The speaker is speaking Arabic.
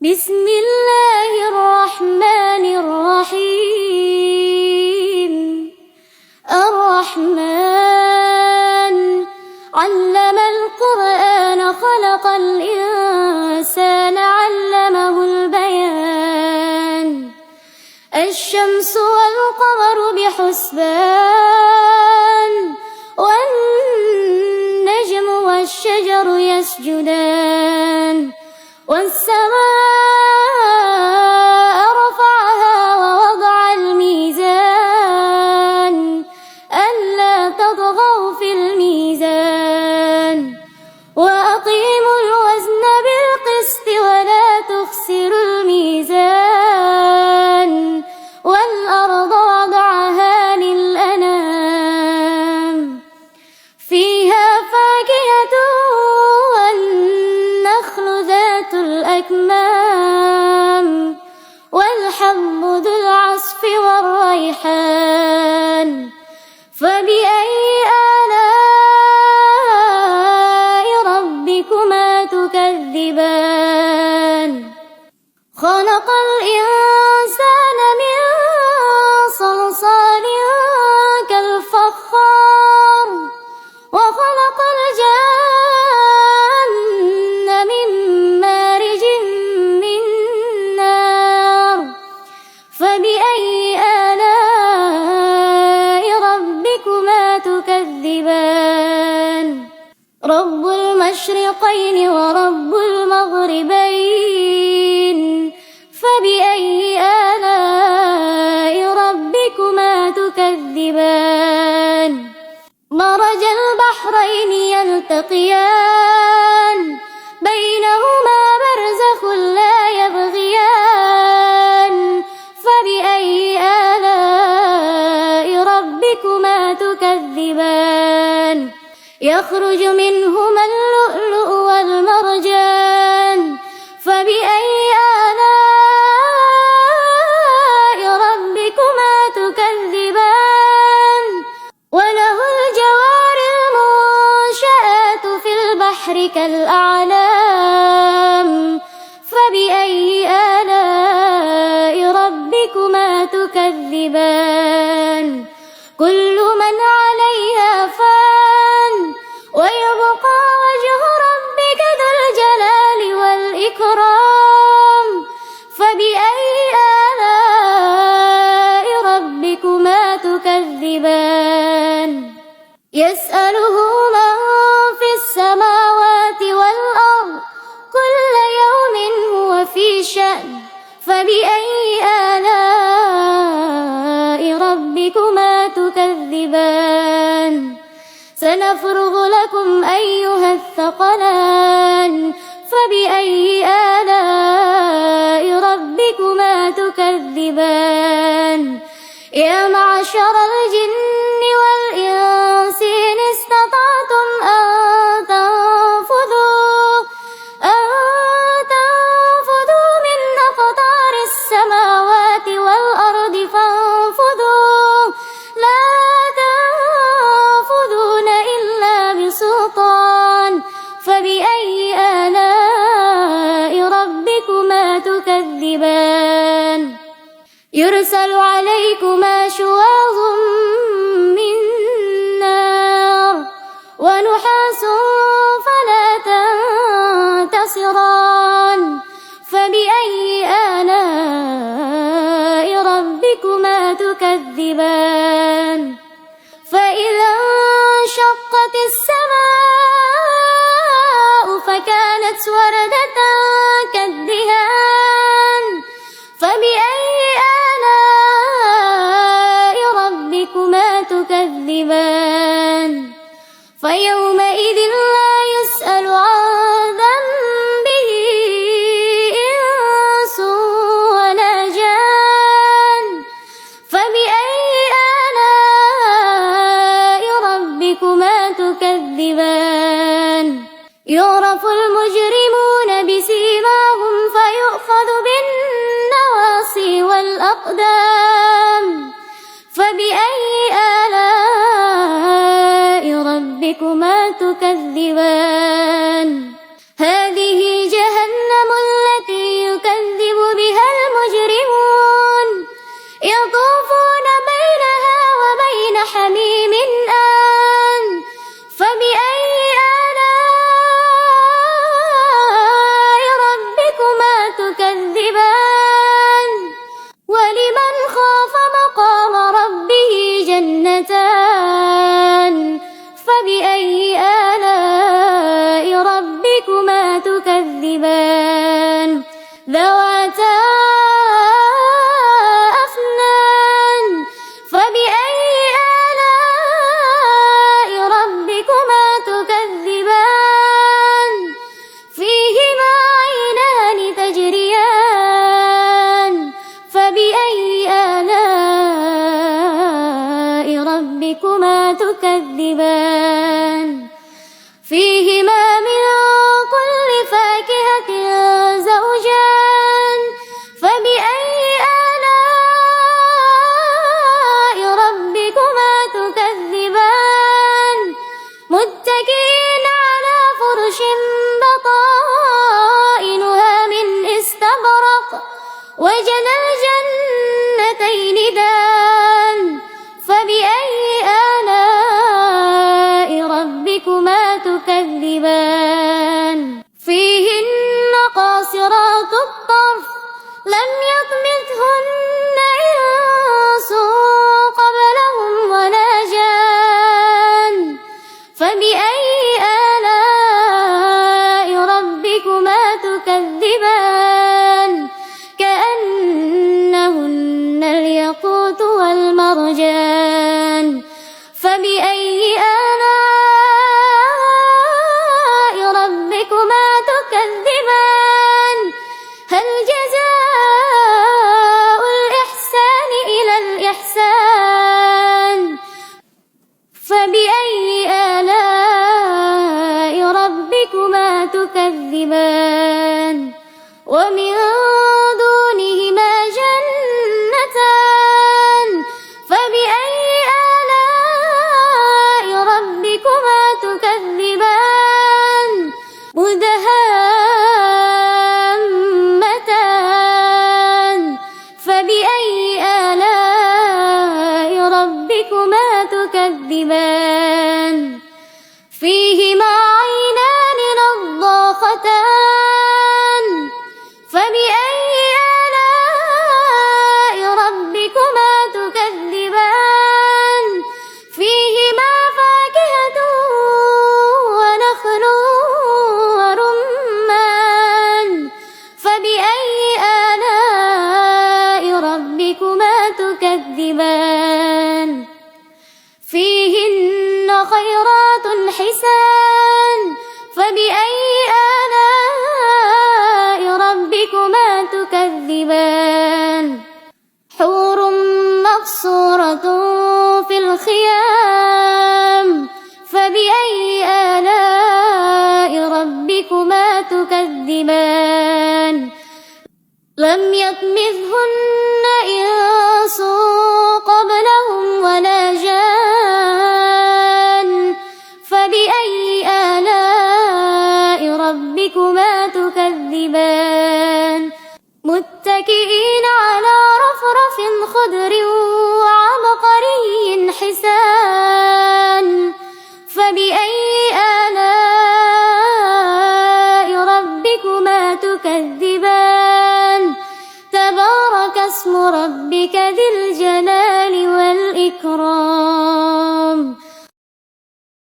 بسم الله الرحمن الرحيم. الرحمن علم القرآن خلق الإنسان علمه البيان. الشمس والقمر بحسبان والنجم والشجر يسجدان. والسماء رفعها ووضع الميزان ألا تطغوا في الميزان وأقيموا الوزن بالقسط ولا تخسروا الميزان والأرض وضعها للأنام فيها فاكهة والنخل ذات الأكمام والحب ذو العصف والريحان. فبأي آلاء ربكما تكذبان؟ خلق الإنسان من صلصال كالفخار وخلق الجن من مارج من نار. فبأي آلاء ربكما تكذبان؟ رب المشرقين ورب المغربين. فبأي آلاء ربكما تكذبان؟ مرج البحرين يلتقيان بينهما برزخ لا يبغيان. فبأي آلاء ربكما تكذبان؟ يخرج منهما اللؤلؤ والمرجان. فبأي آلاء ربكما تكذبان؟ وله الجوار المنشآت في البحر كالأعلام. فبأي آلاء ربكما تكذبان؟ كل من عليها فان ويبقى وجه ربك ذو الجلال والإكرام. فبأي آلاء ربكما تكذبان؟ يسأله من في السماوات والأرض كل يوم هو في شأن. فبأي آلاء ربكما تكذبان؟ سنفرغ لكم أيها الثقلان. فبأي آلاء ربكما تكذبان؟ يا معشر الجن والإنس إن استطعتم أن تنفذوا من أقطار السماوات والأرض فانفذوا لا تنفذون إلا بسلطان. فبأي آلاء ربكما تكذبان؟ يرسل عليكما شواظ من نار ونحاس فلا تنتصران. فبأي آلاء ربكما تكذبان؟ فإذا انشقت السماء فكانت وردة كالدهان. فبأي آلاء ربكما تكذبان؟ فيومئذ لا يسأل عن ذنبه إنس ولا جان. فبأي آلاء ربكما تكذبان؟ يعرف المجرمون بسيماهم فيؤخذ بالنواصي والأقدام. فبأي آلاء ربكما تكذبان؟ هذه جهنم التي يكذب تكذبان ولمن خاف مقام ربه جنتان فبأي آلاء ربكما تكذبان ذواتا أفنان فبأي آلاء ربكما تكذبان فيهما عينان تجريان فبأي آلاء ربكما تكذبان فيهما من كل فاكهة زوجان فبأي آلاء ربكما تكذبان متكئين على فرش بطائنها من استبرق وجنى الجنتين دان فبأي آلاء ربكما تكذبان فيهن قاصرات الطرف لم يطمثهن إنس قبلهم ولا جان فبأي آلاء ربكما تكذبان كأنهن الياقوت والمرجان فبأي آلاء ربكما تكذبان هل جزاء الإحسان إلى الإحسان فبأي آلاء ربكما تكذبان ومن دونهما جنتان فبأي آلاء ربكما تكذبان مدهامتان فبأي آلاء ربكما تكذبان فيهما عينان نضاختان فبأي آلاء ربكما تكذبان فيهما فاكهة ونخل ورمان فبأي آلاء ربكما تكذبان فيهن خيرات حسان فبأي آلاء ربكما تكذبان حور مقصورة في الخيام فبأي آلاء ربكما تكذبان لم يطمثهن إنس قبلهم ولا جان فبأي آلاء ربكما تكذبان متكئين على رفرف خضر وعبقري حسان فبأي آلاء ربكما تكذبان تبارك اسم ربك ذي الجلال والإكرام